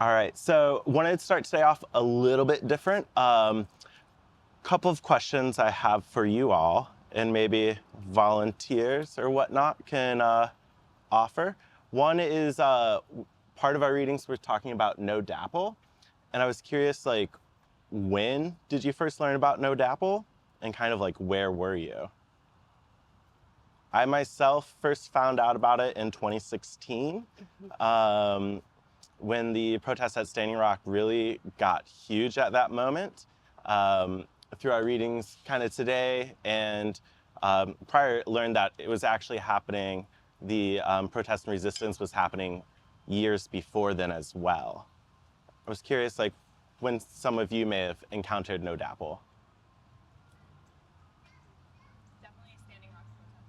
All right, so wanted to start today off a little bit different. Couple of questions I have for you all, and maybe volunteers or whatnot can offer. One is part of our readings we're talking about no dapple, and I was curious, like, when did you first learn about no dapple, and kind of like where were you? I myself first found out about it in 2016. When the protests at Standing Rock really got huge at that moment. Through our readings kind of today and prior learned that it was actually happening, the protest and resistance was happening years before then as well. I was curious, like, when some of you may have encountered no dapple. Definitely a Standing Rock protest.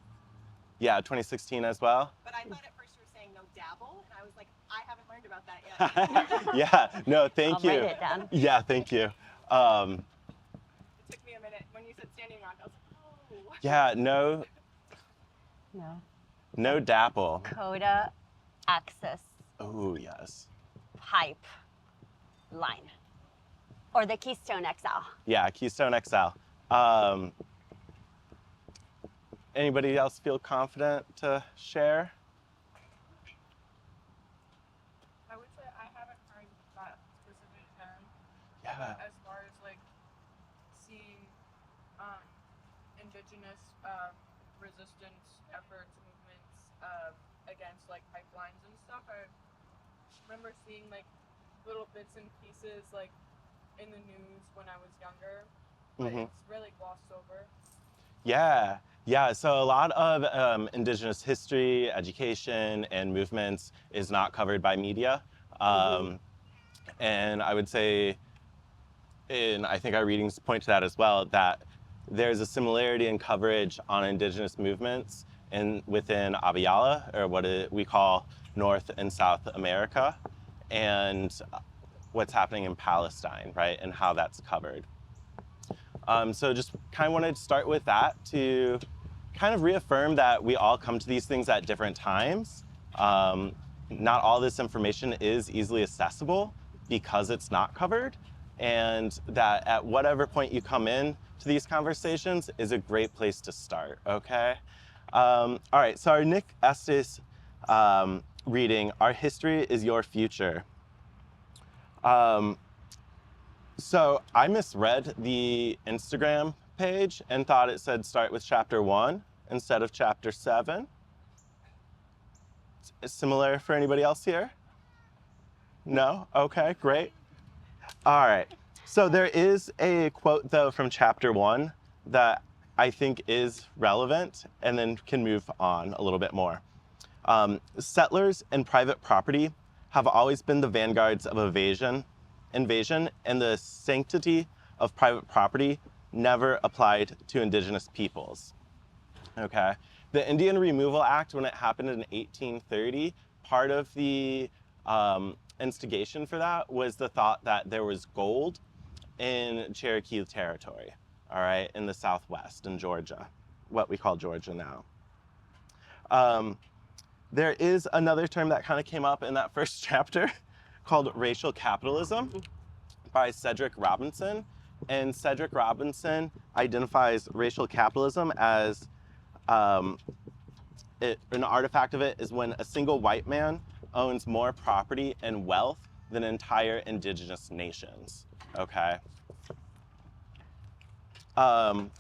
Yeah, 2016 as well? But I thought at first you were saying no dabble, and I was like, I haven't learned about that yet. Yeah, no, thank you. I'll write it down. Yeah, thank you. It took me a minute. When you said Standing Rock, I was like, oh. Yeah, no No. dapple. Coda access Oh, yes. pipeline. Or the Keystone XL. Yeah, Keystone XL. Anybody else feel confident to share? I would say I haven't heard that specific term. Yeah. But as far as like seeing indigenous resistance efforts, movements against like pipelines and stuff, I remember seeing like little bits and pieces like in the news when I was younger, but it's really glossed over. Yeah. So a lot of indigenous history, education, and movements is not covered by media. And I would say, and I think our readings point to that as well, that there's a similarity in coverage on indigenous movements within Abiyala, or what we call North and South America, and what's happening in Palestine, right, and how that's covered. So just kind of wanted to start with that to kind of reaffirm that we all come to these things at different times. Not all this information is easily accessible because it's not covered, and that at whatever point you come in to these conversations is a great place to start, okay? All right, so our Nick Estes reading, Our History is Your Future. So I misread the Instagram page and thought it said start with chapter 1 instead of chapter 7. Similar for anybody else here? No? Okay, great. All right. So there is a quote, though, from chapter 1 that I think is relevant and then can move on a little bit more. Settlers and private property have always been the vanguards of invasion, and the sanctity of private property never applied to indigenous peoples. Okay. The Indian Removal Act, when it happened in 1830, part of the instigation for that was the thought that there was gold in Cherokee territory, all right, in the Southwest, in Georgia, what we call Georgia now. There is another term that kind of came up in that first chapter called racial capitalism by Cedric Robinson. And Cedric Robinson identifies racial capitalism as an artifact of it is when a single white man owns more property and wealth than entire indigenous nations, okay? And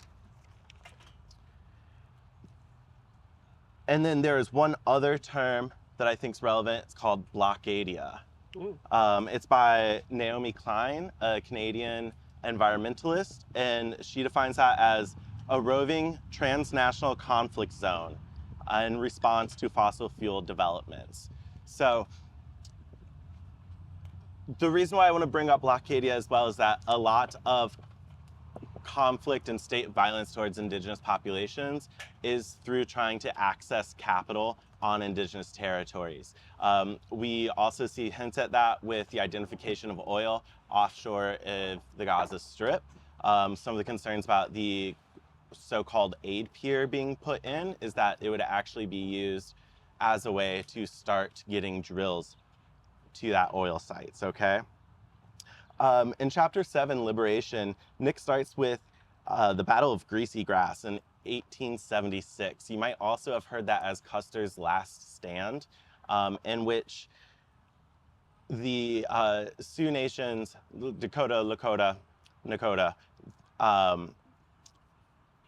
then there is one other term that I think is relevant. It's called blockadia. It's by Naomi Klein, a Canadian environmentalist, and she defines that as a roving transnational conflict zone in response to fossil fuel developments. So the reason why I want to bring up blockadia as well is that a lot of conflict and state violence towards indigenous populations is through trying to access capital on indigenous territories. We also see hints at that with the identification of oil offshore of the Gaza Strip. Some of the concerns about the so-called aid pier being put in is that it would actually be used as a way to start getting drills to that oil sites, okay? In chapter 7, Liberation, Nick starts with the Battle of Greasy Grass in 1876. You might also have heard that as Custer's Last Stand, in which the Sioux Nations, Dakota, Lakota, Nakota,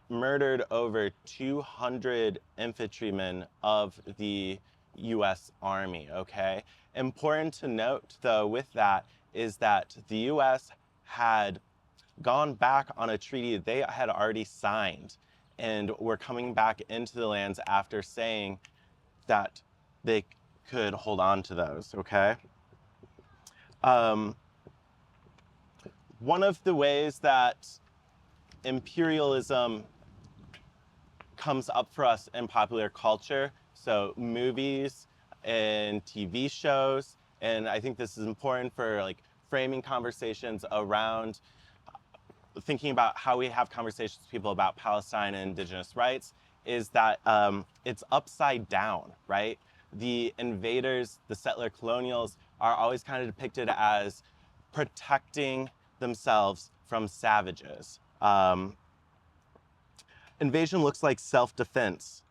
murdered over 200 infantrymen of the U.S. Army, okay? Important to note, though, with that is that the U.S. had gone back on a treaty they had already signed and were coming back into the lands after saying that they could hold on to those, okay? One of the ways that imperialism comes up for us in popular culture, so movies and TV shows, and I think this is important for like framing conversations around thinking about how we have conversations with people about Palestine and indigenous rights, is that it's upside down, right? The invaders, the settler colonials, are always kind of depicted as protecting themselves from savages. Invasion looks like self-defense.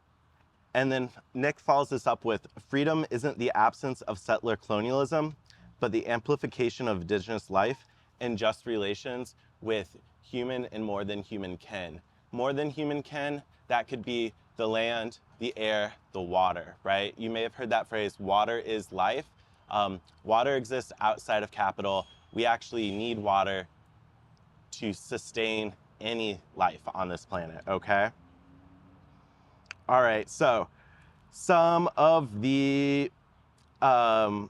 And then Nick follows this up with, freedom isn't the absence of settler colonialism, but the amplification of indigenous life and just relations with human and more than human kin. More than human kin, that could be the land, the air, the water, right? You may have heard that phrase, water is life. Water exists outside of capital. We actually need water to sustain any life on this planet, okay? All right, so some of the other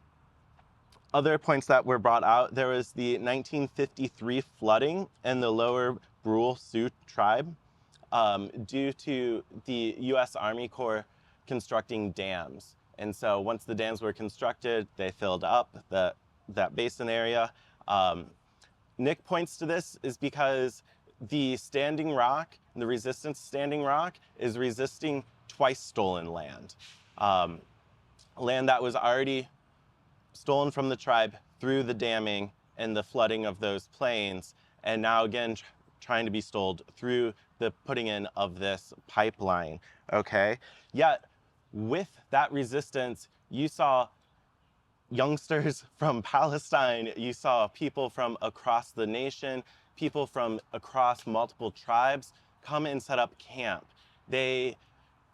points that were brought out, there was the 1953 flooding in the lower Brule Sioux tribe due to the U.S. Army Corps constructing dams. And so once the dams were constructed, they filled up that basin area. Nick points to this is because the Standing Rock, the resistance Standing Rock, is resisting twice stolen land. Land that was already stolen from the tribe through the damming and the flooding of those plains, and now again trying to be stole through the putting in of this pipeline, okay? Yet, with that resistance, you saw youngsters from Palestine, you saw people from across the nation, people from across multiple tribes come and set up camp. They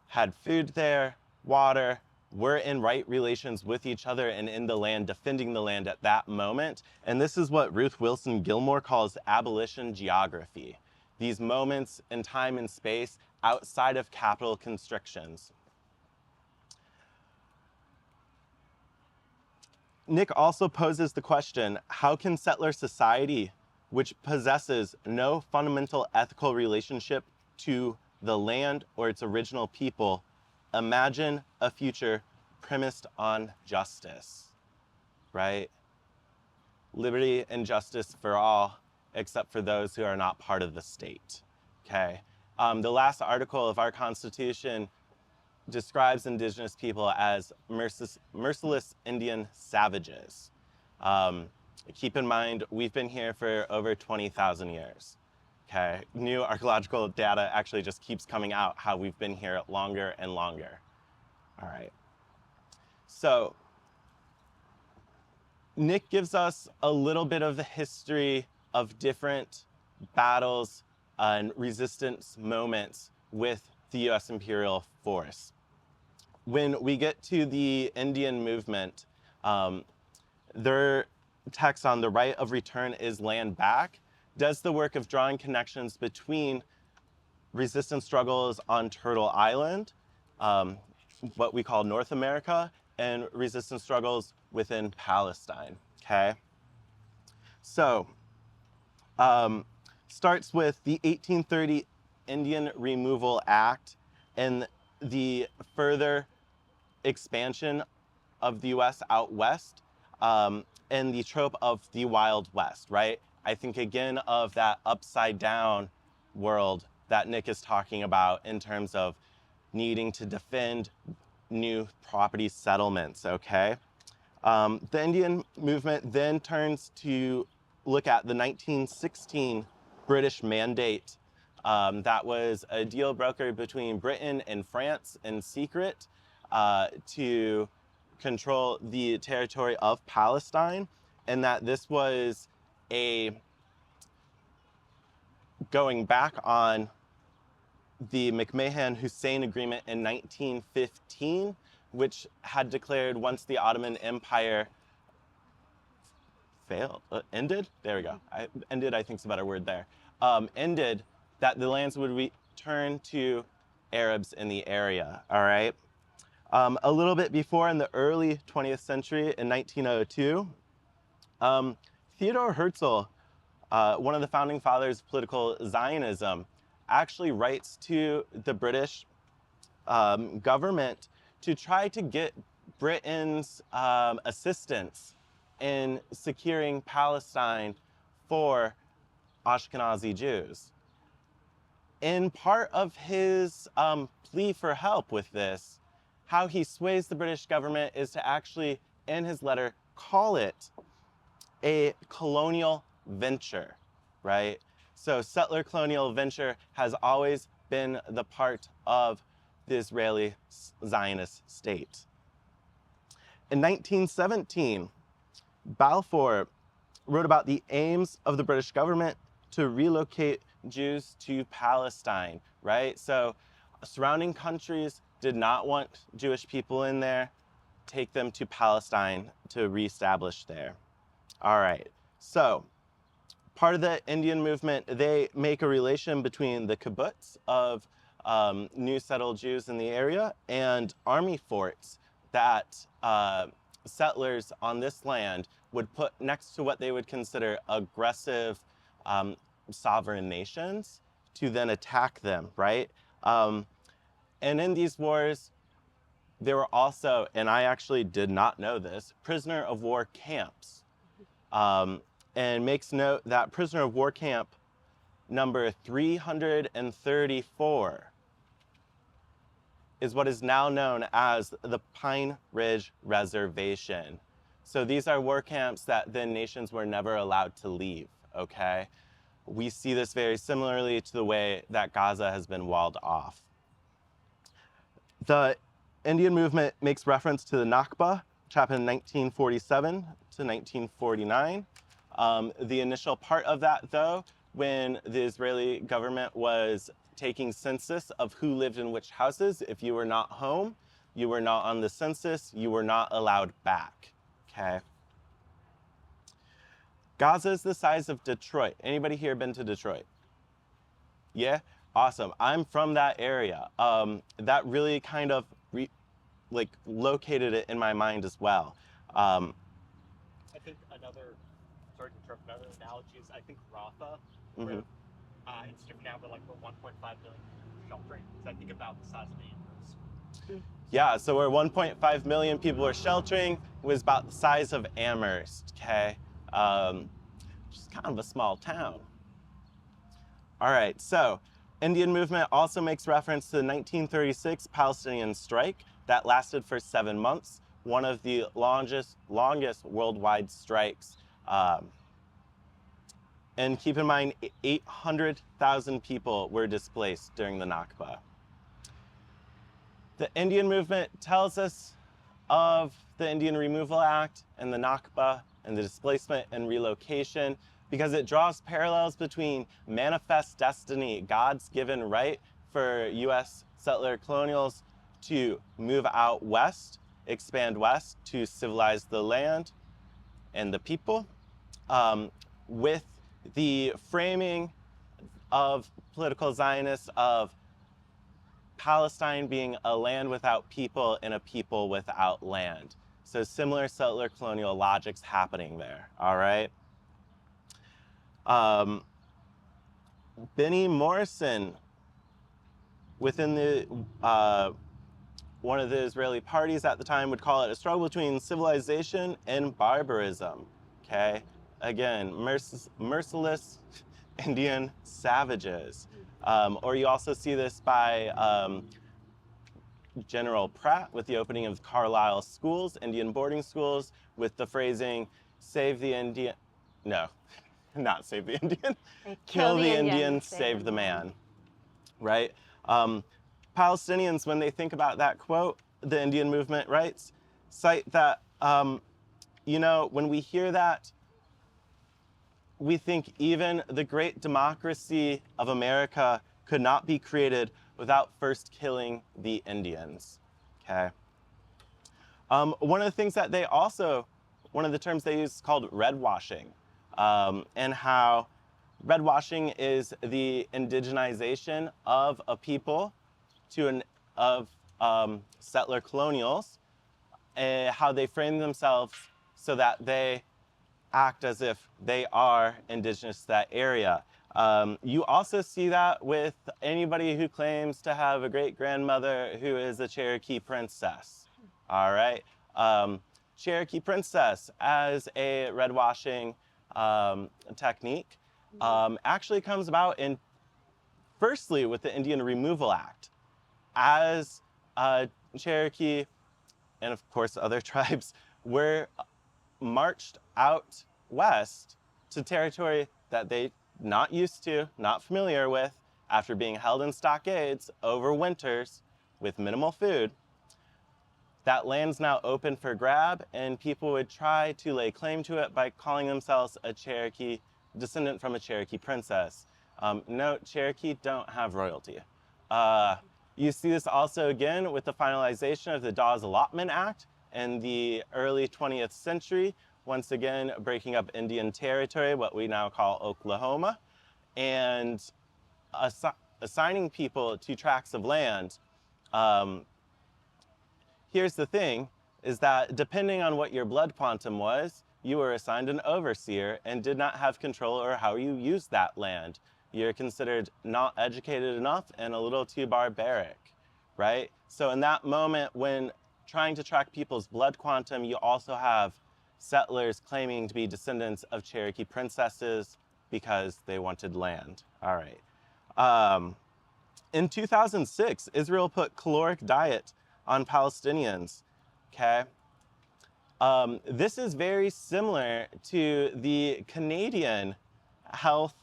had food there, water, were in right relations with each other and in the land, defending the land at that moment. And this is what Ruth Wilson Gilmore calls abolition geography. These moments in time and space outside of capital constrictions. Nick also poses the question, how can settler society, which possesses no fundamental ethical relationship to the land or its original people, imagine a future premised on justice, right? Liberty and justice for all, except for those who are not part of the state, okay? The last article of our Constitution describes indigenous people as merciless Indian savages. Keep in mind, we've been here for over 20,000 years. Okay, new archaeological data actually just keeps coming out how we've been here longer and longer. All right. So, Nick gives us a little bit of the history of different battles and resistance moments with the U.S. Imperial Force. When we get to the Indian movement, their text on the right of return is land back, does the work of drawing connections between resistance struggles on Turtle Island, what we call North America, and resistance struggles within Palestine, okay? So, starts with the 1830 Indian Removal Act and the further expansion of the U.S. out west, and the trope of the Wild West, right? I think again of that upside down world that Nick is talking about in terms of needing to defend new property settlements, okay? The Indian movement then turns to look at the 1916 British Mandate. That was a deal brokered between Britain and France in secret to control the territory of Palestine, and that this was a going back on the McMahon-Hussein Agreement in 1915, which had declared once the Ottoman Empire ended? There we go. Ended, I think is a better word there. Ended, that the lands would return to Arabs in the area, all right? A little bit before, in the early 20th century, in 1902, Theodor Herzl, one of the founding fathers of political Zionism, actually writes to the British government to try to get Britain's assistance in securing Palestine for Ashkenazi Jews. In part of his plea for help with this, how he sways the British government is to actually, in his letter, call it a colonial venture, right? So settler colonial venture has always been the part of the Israeli Zionist state. In 1917, Balfour wrote about the aims of the British government to relocate Jews to Palestine, right? So surrounding countries did not want Jewish people in there, take them to Palestine to reestablish there. All right, so part of the Indian movement, they make a relation between the kibbutz of new settled Jews in the area and army forts that settlers on this land would put next to what they would consider aggressive sovereign nations to then attack them, right? And in these wars, there were also, and I actually did not know this, prisoner of war camps. And makes note that prisoner of war camp number 334 is what is now known as the Pine Ridge Reservation. So these are war camps that then nations were never allowed to leave, okay? We see this very similarly to the way that Gaza has been walled off. The Indian movement makes reference to the Nakba, which happened in 1947 to 1949. The initial part of that, though, when the Israeli government was taking census of who lived in which houses, if you were not home, you were not on the census, you were not allowed back, okay? Gaza is the size of Detroit. Anybody here been to Detroit? Yeah? Awesome. I'm from that area. That really kind of located it in my mind as well. I think another analogy is, I think Rafa, where it's different now, but like we're 1.5 million sheltering. So I think about the size of Amherst. Yeah, so where 1.5 million people were sheltering, it was about the size of Amherst, okay? Just kind of a small town. All right, so Indian movement also makes reference to the 1936 Palestinian strike that lasted for 7 months, one of the longest worldwide strikes. And keep in mind, 800,000 people were displaced during the Nakba. The Indian movement tells us of the Indian Removal Act and the Nakba and the displacement and relocation because it draws parallels between manifest destiny, God's given right for U.S. settler colonials to move out west, expand west to civilize the land and the people, with the framing of political Zionists of Palestine being a land without people and a people without land. So similar settler colonial logics happening there, all right? Benny Morrison, within the one of the Israeli parties at the time, would call it a struggle between civilization and barbarism, okay? Again, merciless Indian savages. Or you also see this by General Pratt with the opening of Carlisle schools, Indian boarding schools, with the phrasing, save the Indian, no, not save the Indian, They kill the Indian, save the man, right? Palestinians, when they think about that quote, the Indian movement writes, cite that, you know, when we hear that, we think even the great democracy of America could not be created without first killing the Indians, okay? One of the things that they also, one of the terms they use is called red washing, and how red washing is the indigenization of a people to settler colonials, how they frame themselves so that they act as if they are indigenous to that area. You also see that with anybody who claims to have a great-grandmother who is a Cherokee princess, all right? Cherokee princess as a red washing technique actually comes about in, firstly, with the Indian Removal Act. As Cherokee and of course other tribes were marched out west to territory that they not used to, not familiar with, after being held in stockades over winters with minimal food, that land's now open for grab, and people would try to lay claim to it by calling themselves a Cherokee, descendant from a Cherokee princess. Note, Cherokee don't have royalty. You see this also again with the finalization of the Dawes Allotment Act in the early 20th century, once again breaking up Indian territory, what we now call Oklahoma, and assigning people to tracts of land. Here's the thing, is that depending on what your blood quantum was, you were assigned an overseer and did not have control over how you used that land. You're considered not educated enough and a little too barbaric, right? So in that moment when trying to track people's blood quantum, you also have settlers claiming to be descendants of Cherokee princesses because they wanted land. All right. In 2006, Israel put caloric diet on Palestinians, okay? This is very similar to the Canadian Health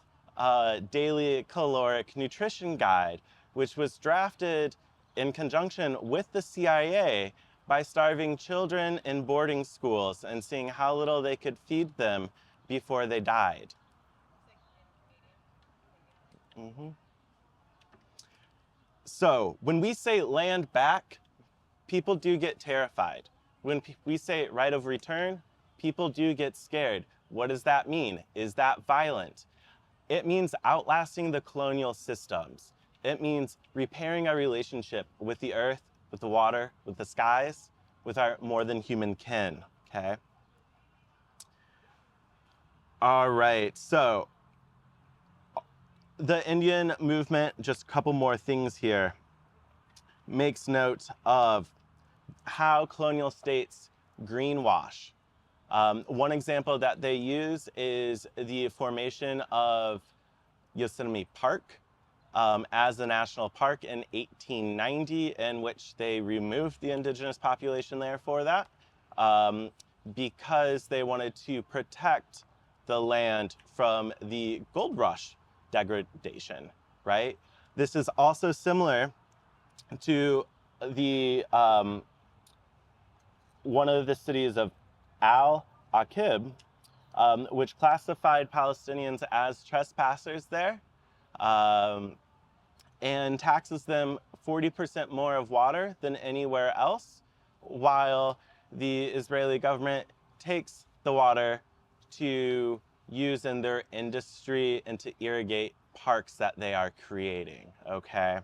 Daily Caloric Nutrition Guide, which was drafted in conjunction with the CIA by starving children in boarding schools and seeing how little they could feed them before they died. So when we say land back, people do get terrified. When we say right of return, people do get scared. What does that mean? Is that violent? It means outlasting the colonial systems. It means repairing our relationship with the earth, with the water, with the skies, with our more than human kin, okay? All right, so the Indian movement, just a couple more things here, makes note of how colonial states greenwash. One example that they use is the formation of Yosemite Park as a national park in 1890, in which they removed the indigenous population there for that because they wanted to protect the land from the gold rush degradation, right? This is also similar to the one of the cities of Al-Aqib, which classified Palestinians as trespassers there and taxes them 40% more of water than anywhere else, while the Israeli government takes the water to use in their industry and to irrigate parks that they are creating, okay?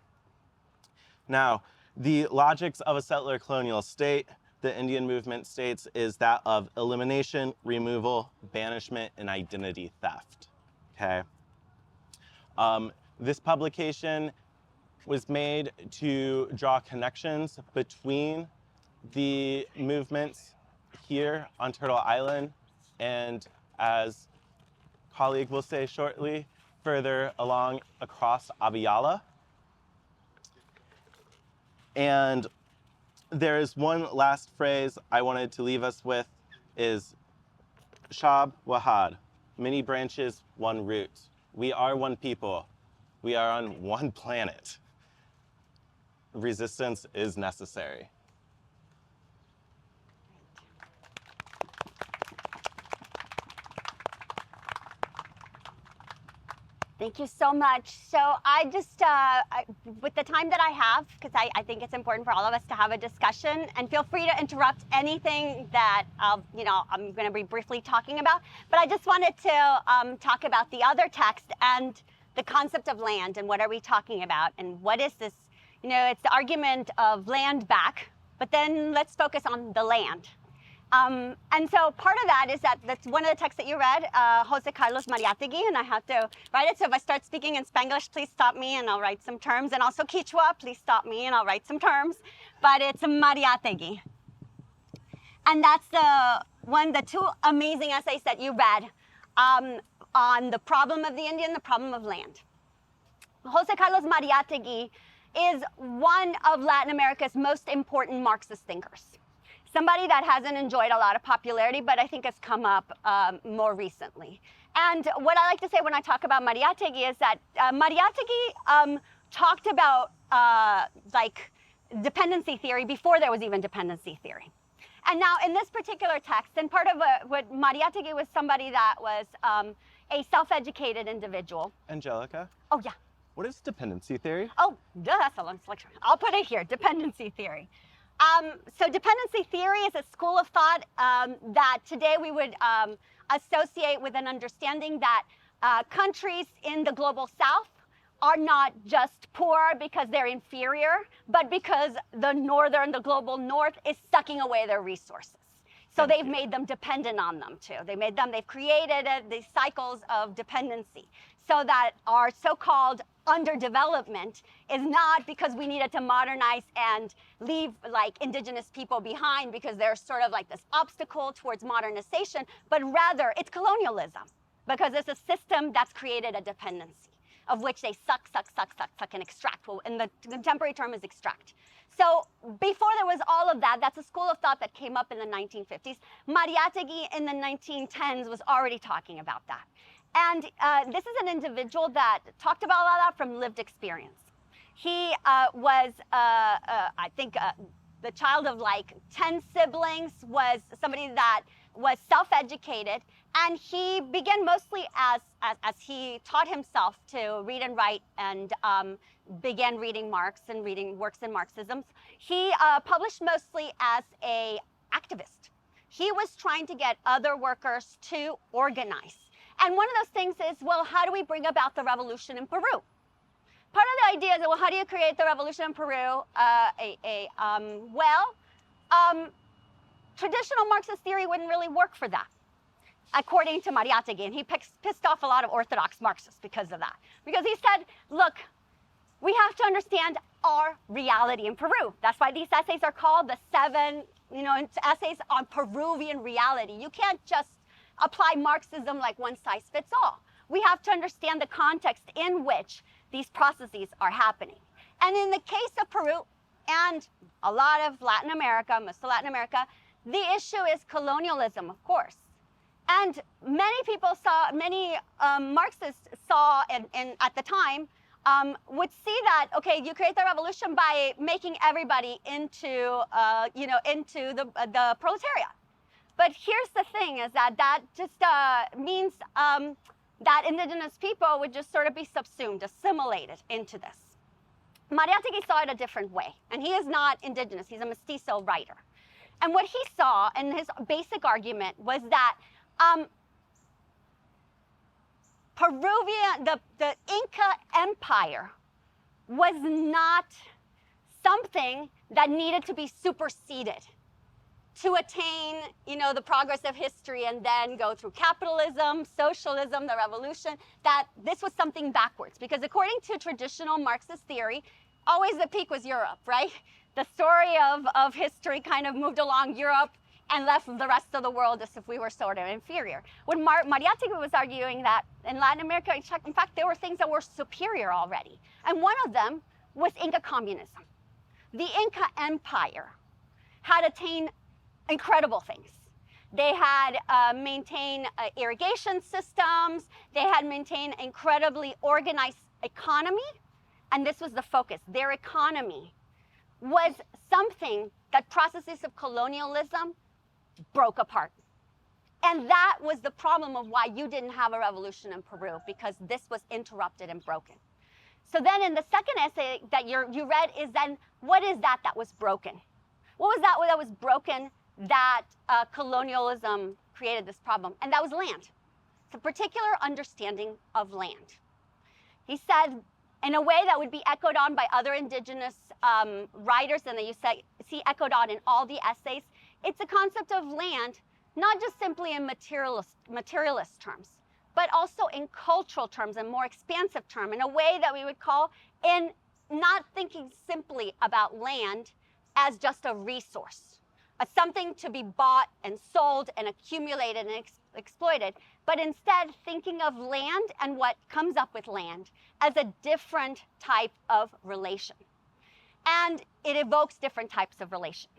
Now, the logics of a settler colonial state, the Indian movement states, is that of elimination, removal, banishment, and identity theft, okay? This publication was made to draw connections between the movements here on Turtle Island and, as colleague will say shortly, further along across Abiyala. And there is one last phrase I wanted to leave us with is Shab Wahad, many branches, one root. We are one people. We are on one planet. Resistance is necessary. Thank you so much. So I just, with the time that I have, because I think it's important for all of us to have a discussion, and feel free to interrupt anything that I'm going to be briefly talking about. But I just wanted to talk about the other text and the concept of land and what are we talking about and what is this? It's the argument of land back, but then let's focus on the land. And so part of that is that's one of the texts that you read, Jose Carlos Mariátegui, and I have to write it. So if I start speaking in Spanglish, please stop me and I'll write some terms. And also Quechua, please stop me and I'll write some terms. But it's Mariátegui. And that's the two amazing essays that you read on the problem of the Indian, the problem of land. Jose Carlos Mariátegui is one of Latin America's most important Marxist thinkers. Somebody that hasn't enjoyed a lot of popularity, but I think has come up more recently. And what I like to say when I talk about Mariátegui is that Mariátegui talked about like dependency theory before there was even dependency theory. And now in this particular text, and part of what Mariátegui was somebody that was a self-educated individual. Angelica? Oh, yeah. What is dependency theory? Oh, that's a long selection. I'll put it here, dependency theory. So dependency theory is a school of thought that today we would associate with an understanding that countries in the global south are not just poor because they're inferior, but because the global north is sucking away their resources. So they've made them dependent on them too. They've created these cycles of dependency so that our so-called underdevelopment is not because we needed to modernize and leave like indigenous people behind because they're sort of like this obstacle towards modernization, but rather it's colonialism because it's a system that's created a dependency of which they suck and extract. Well, and the contemporary term is extract. So before there was all of that, that's a school of thought that came up in the 1950s. Mariátegui in the 1910s was already talking about that. And this is an individual that talked about all that from lived experience. He was, I think, the child of like 10 siblings, was somebody that was self-educated, and he began mostly as he taught himself to read and write and began reading Marx and reading works in Marxism. He published mostly as an activist. He was trying to get other workers to organize. And one of those things is, well, how do we bring about the revolution in Peru? Part of the idea is, well, how do you create the revolution in Peru? Traditional Marxist theory wouldn't really work for that, according to Mariátegui. And he pissed off a lot of Orthodox Marxists because of that. Because he said, look, we have to understand our reality in Peru. That's why these essays are called the 7, essays on Peruvian reality. You can't just apply Marxism like one size fits all. We have to understand the context in which these processes are happening. And in the case of Peru and a lot of Latin America, most of Latin America, the issue is colonialism, of course. And many Marxists saw, and at the time, would see that, okay, you create the revolution by making everybody into the proletariat. But here's the thing, is that just means that indigenous people would just sort of be subsumed, assimilated into this. Mariátegui saw it a different way, and he is not indigenous, he's a mestizo writer. And what he saw, and his basic argument, was that the Inca Empire was not something that needed to be superseded to attain, the progress of history and then go through capitalism, socialism, the revolution, that this was something backwards. Because according to traditional Marxist theory, always the peak was Europe, right? The story of history kind of moved along Europe and left the rest of the world as if we were sort of inferior. When Mariátegui was arguing that in Latin America, in fact, there were things that were superior already. And one of them was Inca communism. The Inca Empire had attained incredible things. They had maintained irrigation systems. They had maintained incredibly organized economy. And this was the focus. Their economy was something that processes of colonialism broke apart. And that was the problem of why you didn't have a revolution in Peru, because this was interrupted and broken. So then in the second essay that you read is then, what is that was broken? What was that was broken that colonialism created this problem? And that was land. It's a particular understanding of land. He said, in a way that would be echoed on by other indigenous writers, and that you see echoed on in all the essays, it's a concept of land, not just simply in materialist terms, but also in cultural terms and more expansive term, in a way that we would call in not thinking simply about land as just a resource, as something to be bought and sold and accumulated and exploited, but instead thinking of land and what comes up with land as a different type of relation. And it evokes different types of relation.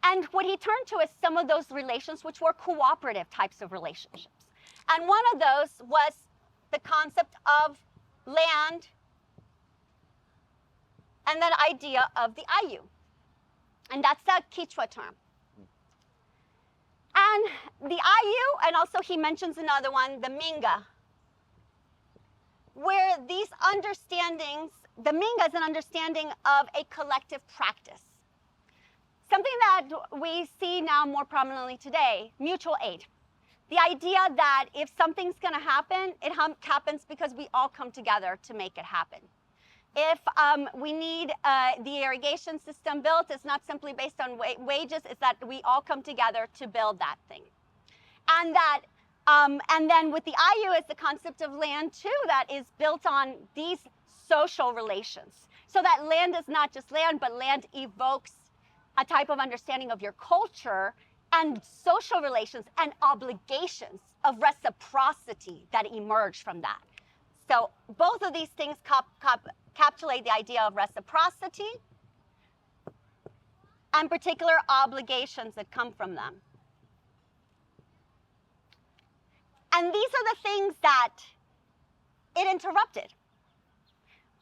And what he turned to is some of those relations which were cooperative types of relationships. And one of those was the concept of land and that idea of the Ayu. And that's a Quechua term. And the Ayu, and also he mentions another one, the Minga, where these understandings, the Minga is an understanding of a collective practice. Something that we see now more prominently today, mutual aid. The idea that if something's going to happen, it happens because we all come together to make it happen. If we need the irrigation system built, it's not simply based on wages, it's that we all come together to build that thing. And that, and then with the Ayu, it's the concept of land too, that is built on these social relations. So that land is not just land, but land evokes a type of understanding of your culture and social relations and obligations of reciprocity that emerge from that. So both of these things encapsulate the idea of reciprocity and particular obligations that come from them. And these are the things that it interrupted.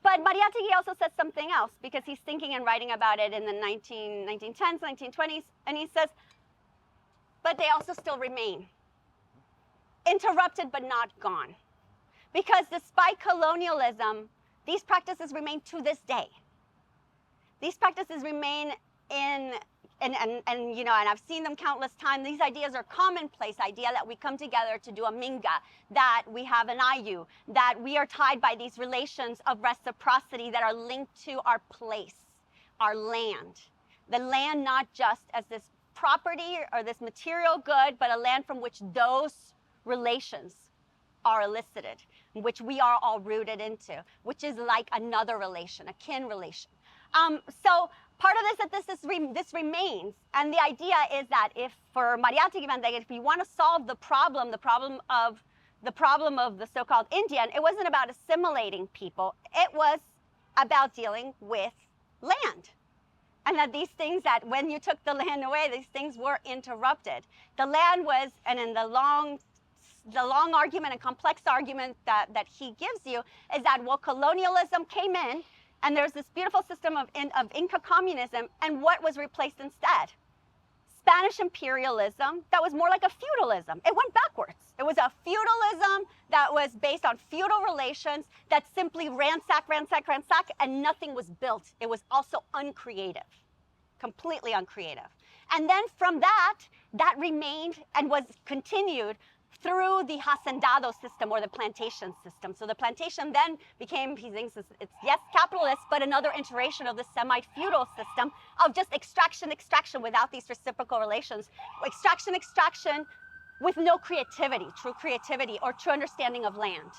But Mariátegui also says something else, because he's thinking and writing about it in the 1910s, 1920s, and he says, but they also still remain. Interrupted but not gone. Because despite colonialism, these practices remain to this day. These practices remain and I've seen them countless times. These ideas are commonplace idea that we come together to do a minga, that we have an ayu, that we are tied by these relations of reciprocity that are linked to our place, our land. The land not just as this property or this material good, but a land from which those relations are elicited, which we are all rooted into, which is like another relation, a kin relation. So part of this, that this remains, and the idea is that if for Mariátegui, if you want to solve the problem of the so-called Indian, it wasn't about assimilating people. It was about dealing with land, and that these things that when you took the land away, these things were interrupted. The land was, and in the long argument and complex argument that he gives you is that, well, colonialism came in, and there's this beautiful system of Inca communism, and what was replaced instead? Spanish imperialism that was more like a feudalism. It went backwards. It was a feudalism that was based on feudal relations that simply ransack, and nothing was built. It was also uncreative, completely uncreative. And then from that remained and was continued through the hacendado system, or the plantation system. So the plantation then became, he thinks it's yes, capitalist, but another iteration of the semi-feudal system of just extraction without these reciprocal relations. Extraction with no creativity, true creativity or true understanding of land.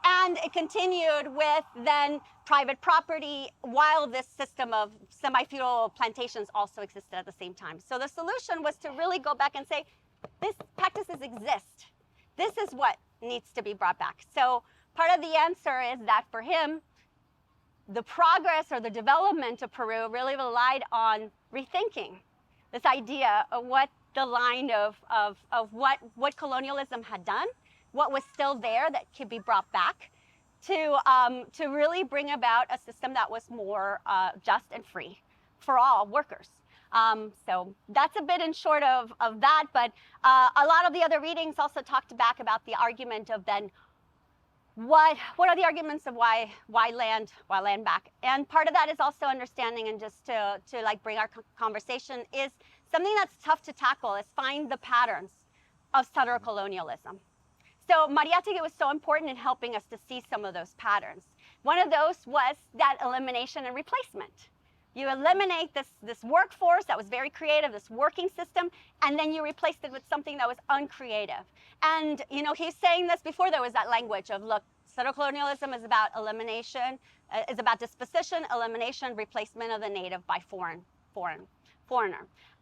And it continued with then private property, while this system of semi-feudal plantations also existed at the same time. So the solution was to really go back and say, these practices exist. This is what needs to be brought back. So part of the answer is that for him, the progress or the development of Peru really relied on rethinking this idea of what the line of what colonialism had done, what was still there that could be brought back to really bring about a system that was more just and free for all workers. So that's a bit in short of that, but a lot of the other readings also talked back about the argument of then what are the arguments of why land back, and part of that is also understanding, and just to like bring our conversation, is something that's tough to tackle is find the patterns of settler colonialism. So Mariátegui was so important in helping us to see some of those patterns. One of those was that elimination and replacement. You eliminate this workforce that was very creative, this working system, and then you replaced it with something that was uncreative. And you know, he's saying this before there was that language of, look, settler colonialism is about elimination, is about disposition, elimination, replacement of the native by foreigner.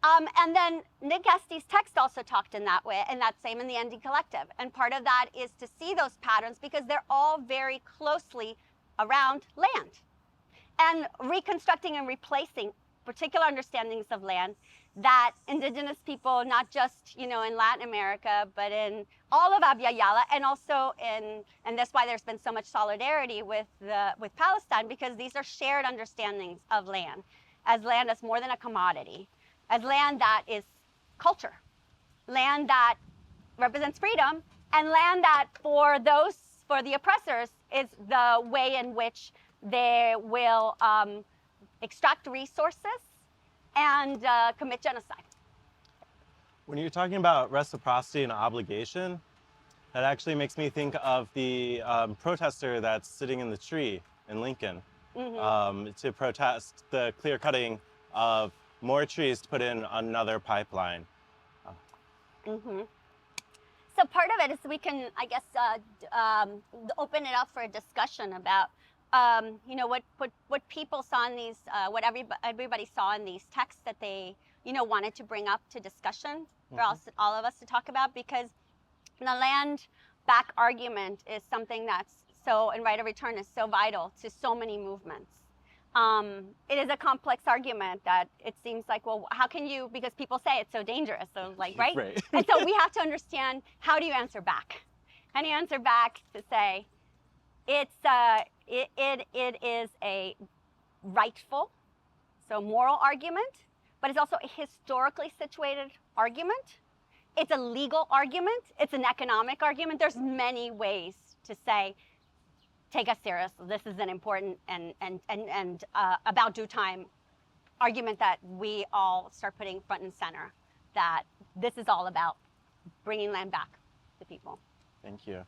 And then Nick Estes' text also talked in that way, and that's same in the ND Collective. And part of that is to see those patterns because they're all very closely around land. And reconstructing and replacing particular understandings of land that indigenous people, not just, you know, in Latin America, but in all of Abya Yala, and also and that's why there's been so much solidarity with Palestine, because these are shared understandings of land as more than a commodity, as land that is culture, land that represents freedom, and land that for the oppressors is the way in which they will extract resources and commit genocide. When you're talking about reciprocity and obligation, that actually makes me think of the protester that's sitting in the tree in Lincoln to protest the clear cutting of more trees to put in another pipeline. So part of it is we can, I guess, open it up for a discussion about you know, what people saw in these, what everybody saw in these texts that they, you know, wanted to bring up to discussion for all of us to talk about, because the land back argument is something that's so, and right of return is so vital to so many movements. It is a complex argument that it seems like, well, how can you, because people say it's so dangerous, so like, right? And so we have to understand, how do you answer back? How do you answer back to say, it is a rightful, so moral argument, but it's also a historically situated argument. It's a legal argument. It's an economic argument. There's many ways to say, take us serious. This is an important and about due time argument that we all start putting front and center, that this is all about bringing land back to people. Thank you.